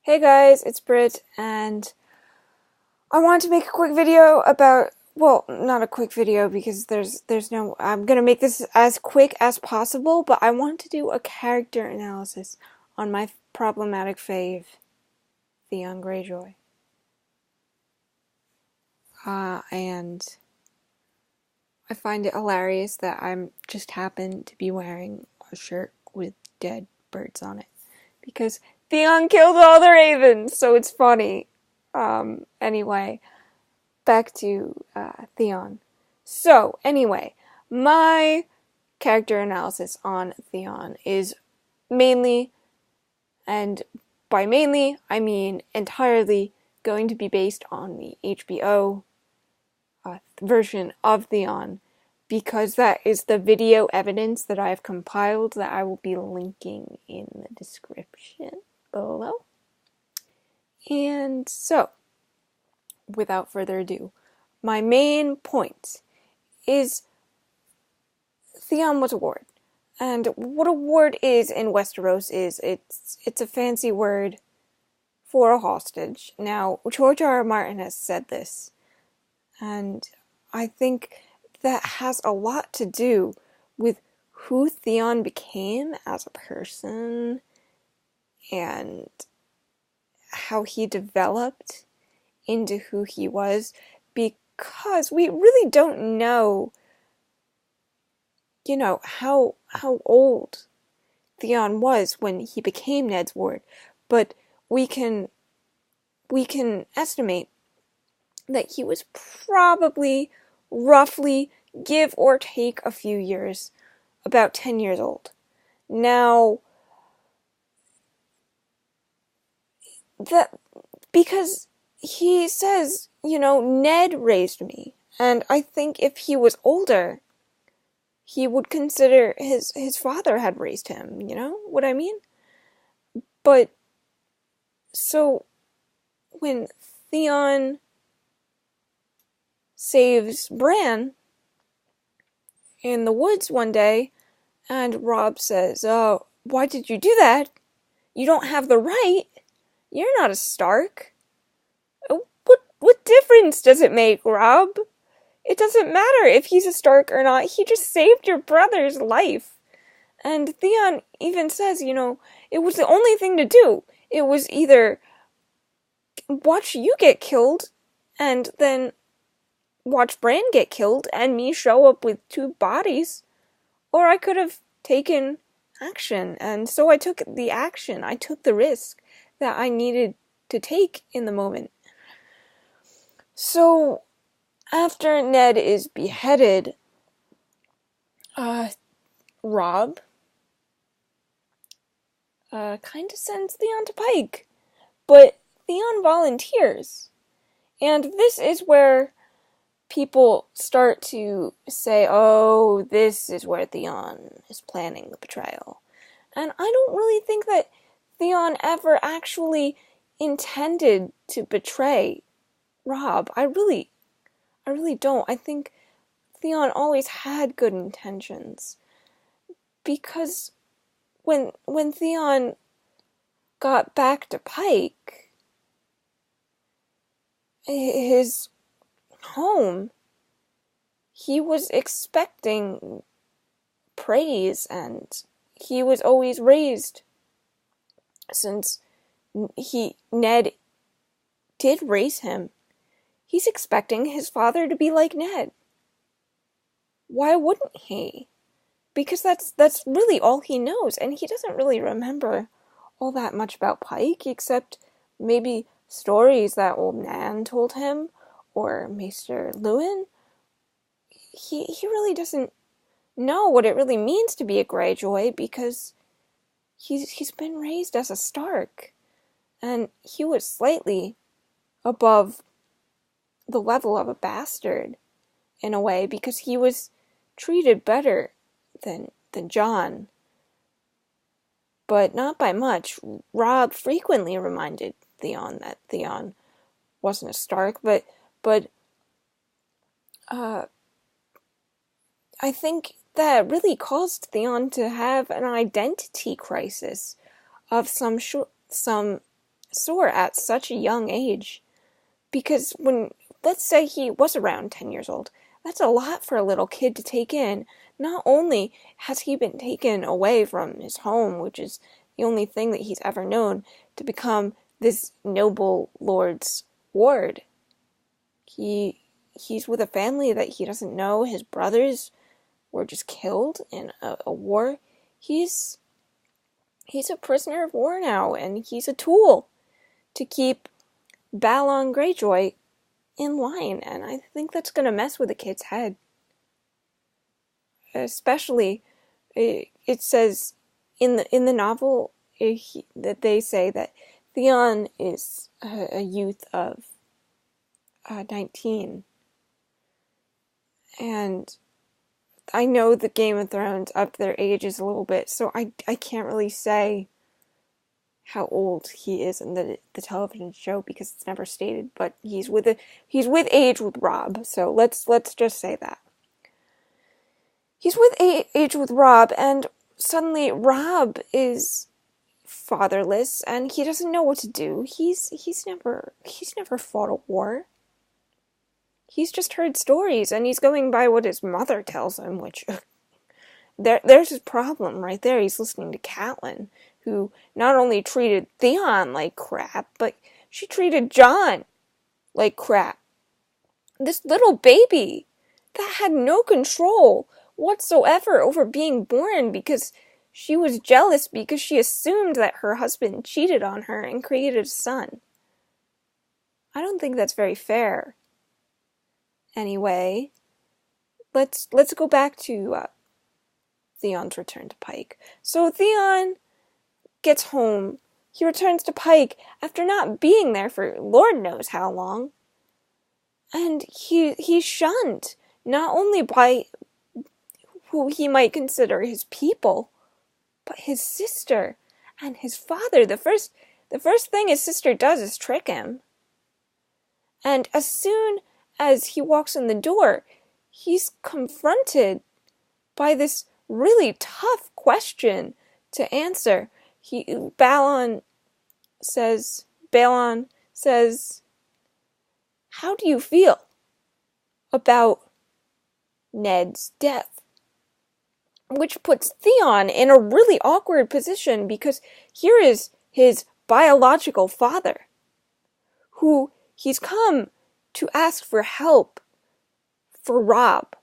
Hey guys, it's Brit, and I wanted to make a quick video about, well, not a quick video because I'm gonna make this as quick as possible, but I want to do a character analysis on my problematic fave, Theon Greyjoy. And I find it hilarious that I'm just happen to be wearing a shirt with dead birds on it, because Theon killed all the ravens, so it's funny. Anyway, back to Theon. So, anyway, my character analysis on Theon is mainly, and by mainly, I mean entirely, going to be based on the HBO version of Theon, because that is the video evidence that I have compiled that I will be linking in the description below. And so, without further ado, my main point is Theon was a ward. And what a ward is in Westeros is it's a fancy word for a hostage. Now, George R.R. Martin has said this, and I think that has a lot to do with who Theon became as a person and how he developed into who he was, because we really don't know, how old Theon was when he became Ned's ward, but we can estimate that he was probably, roughly, give or take a few years, about 10 years old. Now, because he says, Ned raised me, and I think if he was older, he would consider his father had raised him, you know what I mean? But, so, when Theon saves Bran in the woods one day, and Robb says, "Oh, why did you do that? You don't have the right. You're not a Stark." What difference does it make, Robb? It doesn't matter if he's a Stark or not. He just saved your brother's life. And Theon even says, it was the only thing to do. It was either watch you get killed, and then watch Bran get killed, and me show up with 2 bodies, or I could have taken action. And so I took the action. I took the risk that I needed to take in the moment. So, after Ned is beheaded, Robb kind of sends Theon to Pike, but Theon volunteers. And this is where people start to say, oh, this is where Theon is planning the betrayal. And I don't really think that Theon ever actually intended to betray Robb. I really don't. I think Theon always had good intentions, because when Theon got back to Pike, his home, he was expecting praise, and he was always raised, since Ned did raise him. He's expecting his father to be like Ned. Why wouldn't he? Because that's really all he knows, and he doesn't really remember all that much about Pike, except maybe stories that old Nan told him, or Maester Luwin. He really doesn't know what it really means to be a Greyjoy, because he's been raised as a Stark, and he was slightly above the level of a bastard, in a way, because he was treated better than Jon. But not by much. Robb frequently reminded Theon that Theon wasn't a Stark, but I think that really caused Theon to have an identity crisis of some sore at such a young age. Because let's say he was around 10 years old, that's a lot for a little kid to take in. Not only has he been taken away from his home, which is the only thing that he's ever known, to become this noble lord's ward. He's with a family that he doesn't know. His brothers were just killed in a war. He's a prisoner of war now, and he's a tool to keep Balon Greyjoy in line, and I think that's going to mess with a kid's head. Especially, it says in the novel that they say that Theon is a youth of 19. And I know the Game of Thrones upped their ages a little bit, so I can't really say how old he is in the television show because it's never stated, but he's with age with Robb, so let's just say that. He's with age with Robb, and suddenly Robb is fatherless and he doesn't know what to do. He's never fought a war. He's just heard stories, and he's going by what his mother tells him, which there's his problem right there. He's listening to Catelyn, who not only treated Theon like crap, but she treated Jon like crap. This little baby that had no control whatsoever over being born because she was jealous because she assumed that her husband cheated on her and created a son. I don't think that's very fair. Anyway, let's go back to Theon's return to Pike. So Theon gets home. He returns to Pike after not being there for Lord knows how long. And he's shunned, not only by who he might consider his people, but his sister and his father. The first thing his sister does is trick him. And as soon as he walks in the door, he's confronted by this really tough question to answer. Balon says, "How do you feel about Ned's death?" Which puts Theon in a really awkward position because here is his biological father, who he's come to ask for help for Robb.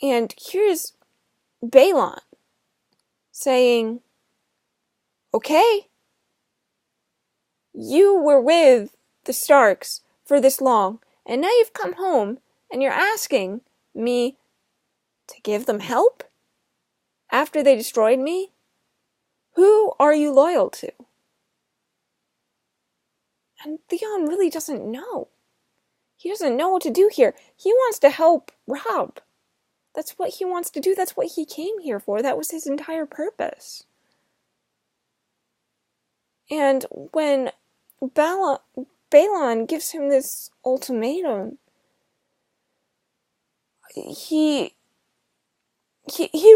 And here's Balon saying, "Okay, you were with the Starks for this long, and now you've come home and you're asking me to give them help after they destroyed me? Who are you loyal to?" And Theon really doesn't know. He doesn't know what to do here. He wants to help Robb. That's what he wants to do. That's what he came here for. That was his entire purpose. And when Balon gives him this ultimatum, he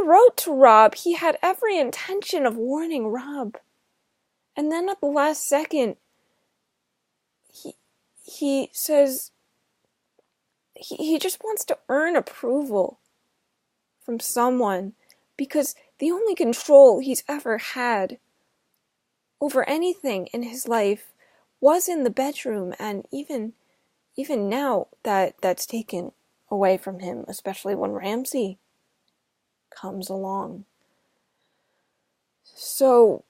wrote to Robb. He had every intention of warning Robb. And then at the last second, he says he just wants to earn approval from someone, because the only control he's ever had over anything in his life was in the bedroom, and even now that's taken away from him, especially when Ramsey comes along. So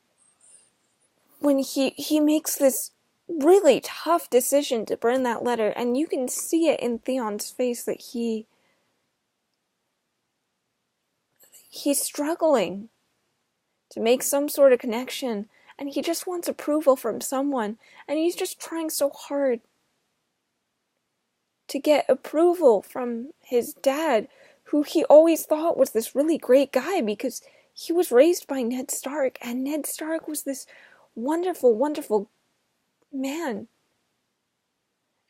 when he makes this really tough decision to burn that letter, and you can see it in Theon's face that he's struggling to make some sort of connection, and he just wants approval from someone, and he's just trying so hard to get approval from his dad, who he always thought was this really great guy because he was raised by Ned Stark, and Ned Stark was this wonderful, wonderful man.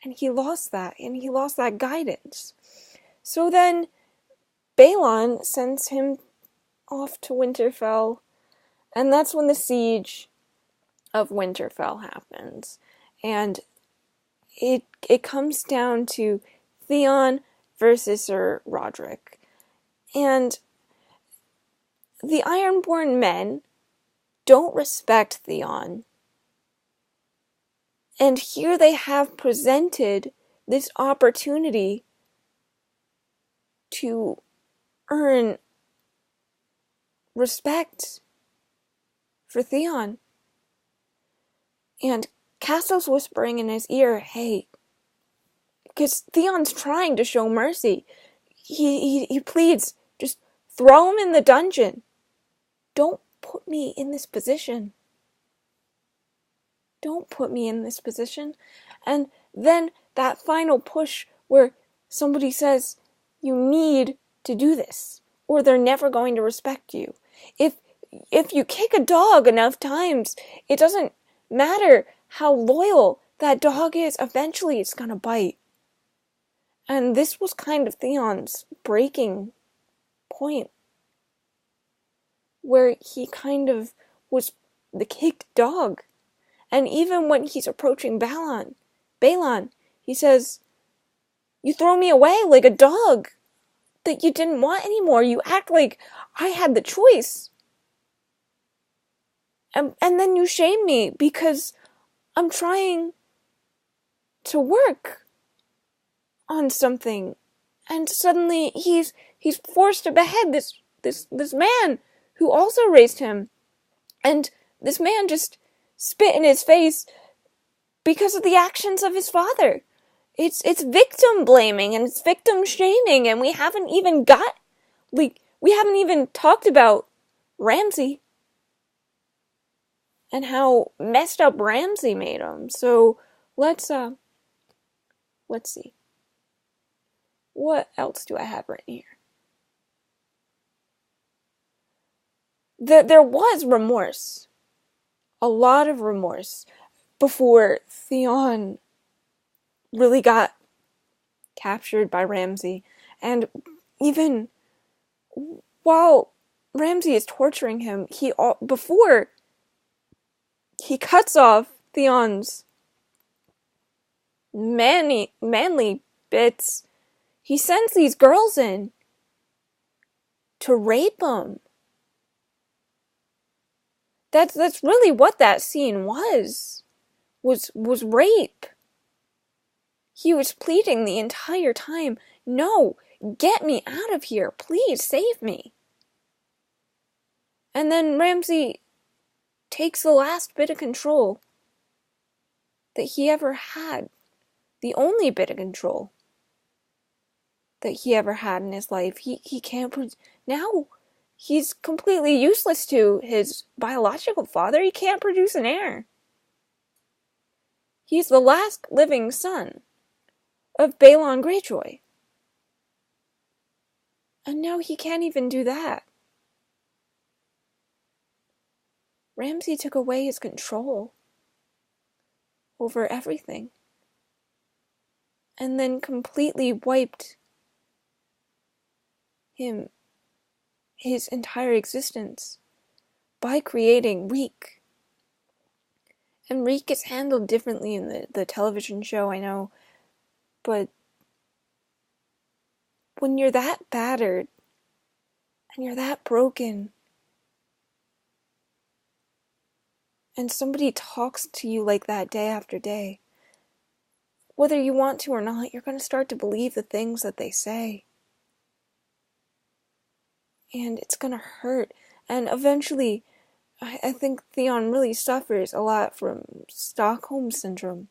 And he lost that, and he lost that guidance. So then Balon sends him off to Winterfell, and that's when the siege of Winterfell happens. And it comes down to Theon versus Sir Roderick. And the Ironborn men don't respect Theon. And here they have presented this opportunity to earn respect for Theon. And Cassio's whispering in his ear, hey, because Theon's trying to show mercy. He pleads, just throw him in the dungeon. Don't put me in this position. Don't put me in this position. And then that final push where somebody says, you need to do this, or they're never going to respect you. If you kick a dog enough times, it doesn't matter how loyal that dog is, eventually it's gonna bite. And this was kind of Theon's breaking point, where he kind of was the kicked dog. And even when he's approaching Balon, he says, you throw me away like a dog that you didn't want anymore. You act like I had the choice. And then you shame me because I'm trying to work on something. And suddenly he's forced to behead this man who also raised him. And this man just spit in his face because of the actions of his father. It's victim blaming and it's victim shaming, and we haven't even talked about Ramsey and how messed up Ramsey made him. So let's see. What else do I have right here? There was remorse. A lot of remorse before Theon really got captured by Ramsey. And even while Ramsey is torturing him, before he cuts off Theon's manly bits, he sends these girls in to rape him. That's really what that scene was rape. He was pleading the entire time, no, get me out of here, please save me. And then Ramsey takes the last bit of control that he ever had, the only bit of control that he ever had in his life. He can't now he's completely useless to his biological father. He can't produce an heir. He's the last living son of Balon Greyjoy. And now he can't even do that. Ramsey took away his control over everything. And then completely wiped his entire existence by creating Reek. And Reek is handled differently in the television show, I know. But when you're that battered and you're that broken, and somebody talks to you like that day after day, whether you want to or not, you're going to start to believe the things that they say. And it's going to hurt. And eventually, I think Theon really suffers a lot from Stockholm Syndrome.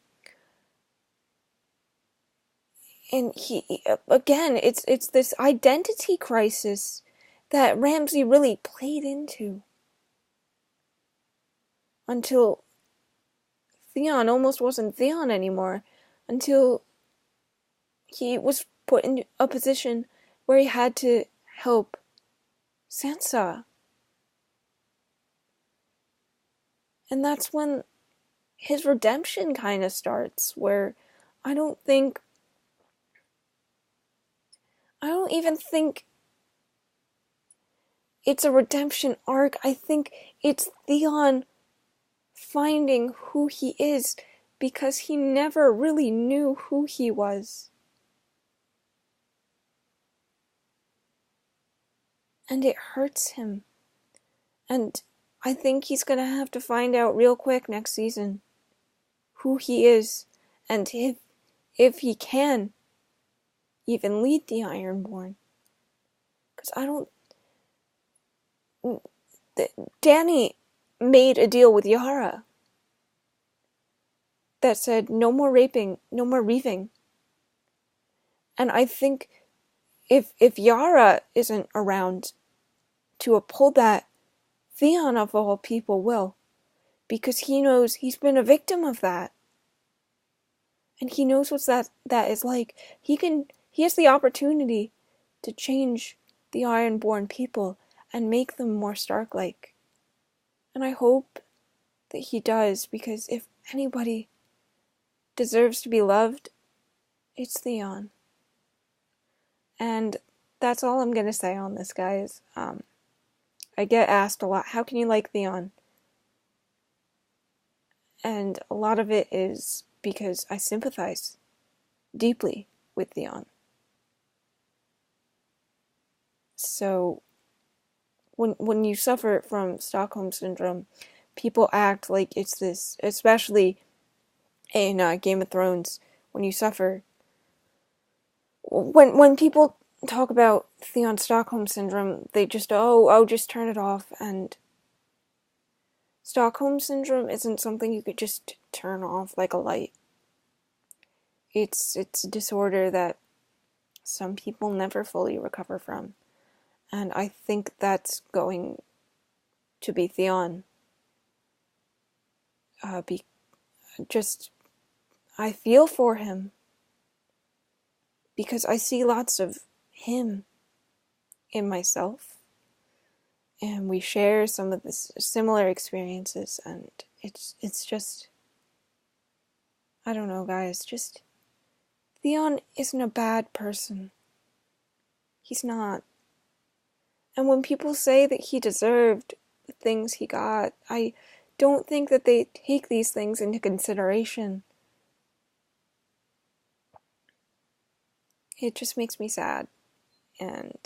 And it's this identity crisis that Ramsey really played into. Until Theon almost wasn't Theon anymore. Until he was put in a position where he had to help Sansa. And that's when his redemption kind of starts, where I don't even think it's a redemption arc. I think it's Theon finding who he is, because he never really knew who he was. And it hurts him. And I think he's gonna have to find out real quick next season who he is, and if he can even lead the Ironborn. Because I don't... Dany made a deal with Yara that said no more raping, no more reaving. And I think if Yara isn't around to uphold that, Theon of all people will. Because he knows he's been a victim of that. And he knows what that is like. He has the opportunity to change the Ironborn people and make them more Stark-like. And I hope that he does, because if anybody deserves to be loved, it's Theon. And that's all I'm gonna say on this, guys. I get asked a lot, how can you like Theon? And a lot of it is because I sympathize deeply with Theon. So when you suffer from Stockholm Syndrome, people act like it's this, especially in Game of Thrones, when you suffer... When people talk about Theon Stockholm Syndrome, they just, just turn it off, and Stockholm Syndrome isn't something you could just turn off like a light. It's a disorder that some people never fully recover from. And I think that's going to be Theon. I feel for him. Because I see lots of him in myself. And we share some of the similar experiences. And it's just... I don't know, guys. Just... Theon isn't a bad person. He's not. And when people say that he deserved the things he got, I don't think that they take these things into consideration. It just makes me sad. And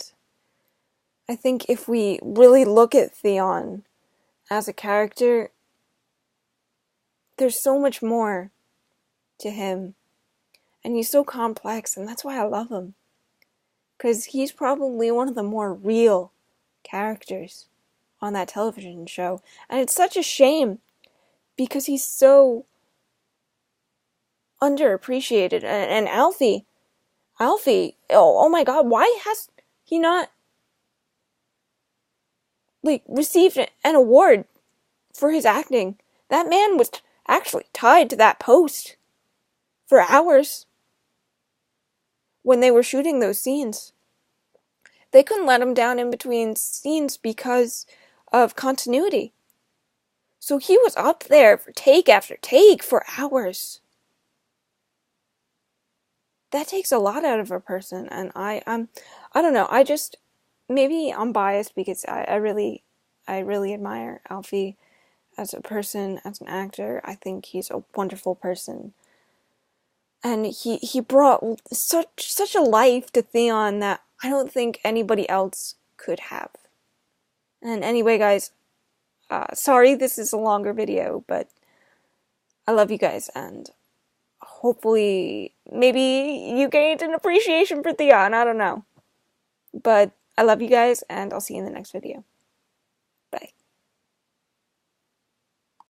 I think if we really look at Theon as a character, there's so much more to him. And he's so complex, and that's why I love him. Because he's probably one of the more real characters on that television show. And it's such a shame, because he's so underappreciated. And Alfie, oh my god, why has he not received an award for his acting? That man was actually tied to that post for hours when they were shooting those scenes. They couldn't let him down in between scenes because of continuity. So he was up there for take after take for hours. That takes a lot out of a person, and I don't know, maybe I'm biased because I really admire Alfie as a person, as an actor. I think he's a wonderful person. And he brought such a life to Theon that I don't think anybody else could have. And anyway, guys, sorry this is a longer video, but I love you guys, and hopefully maybe you gained an appreciation for Theon, I don't know. But I love you guys, and I'll see you in the next video.